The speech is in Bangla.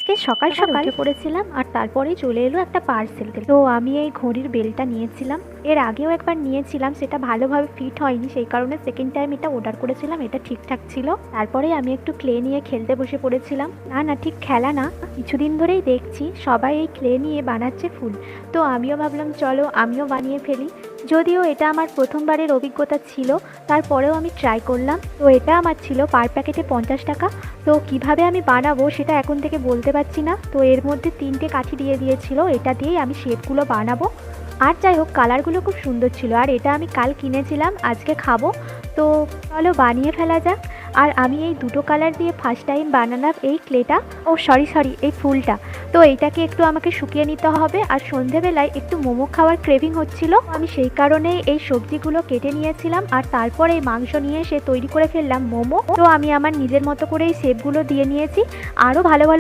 আজকে সকাল সকাল উঠে পড়েছিলাম আর তারপরেই চলে এলো একটা পার্সেল। তো আমি এই ঘড়ির বেলটা নিয়েছিলাম, এর আগেও একবার নিয়েছিলাম, সেটা ভালোভাবে ফিট হয়নি, সেই কারণে সেকেন্ড টাইম এটা অর্ডার করেছিলাম। এটা ঠিকঠাক ছিল। তারপরে আমি একটু ক্লে নিয়ে খেলতে বসে পড়েছিলাম। না ঠিক খেলা না, কিছুদিন ধরেই দেখছি সবাই এই ক্লে নিয়ে বানাচ্ছে ফুল, তো আমিও ভাবলাম চলো আমিও বানিয়ে ফেলি। যদিও এটা আমার প্রথমবারের অভিজ্ঞতা ছিল, তারপরেও আমি ট্রাই করলাম। তো এটা আমার ছিল পার প্যাকেটে 50 টাকা। তো কিভাবে আমি বানাবো সেটা এখন থেকে বলতে পারছি না। তো এর মধ্যে 3টে কাঠি দিয়ে দিয়েছিল, এটা দিয়েই আমি শেপগুলো বানাবো। আর যাই হোক, কালারগুলো খুব সুন্দর ছিল। আর এটা আমি কাল কিনেছিলাম, আজকে খাবো। তো চলো বানিয়ে ফেলা যাক। আর আমি এই দুটো কালার দিয়ে ফার্স্ট টাইম বানালাম এই ক্লেটা, সরি এই ফুলটা। তো এইটাকে একটু আমাকে শুকিয়ে নিতে হবে। আর সন্ধেবেলায় একটু মোমো খাওয়ার ক্রেভিং হচ্ছিল, আমি সেই কারণে এই সবজিগুলো কেটে নিয়েছিলাম আর তারপর এই মাংস নিয়ে এসে তৈরি করে ফেললাম মোমো। তো আমি আমার নিজের মতো করে এই শেপগুলো দিয়ে নিয়েছি। আরও ভালো ভালো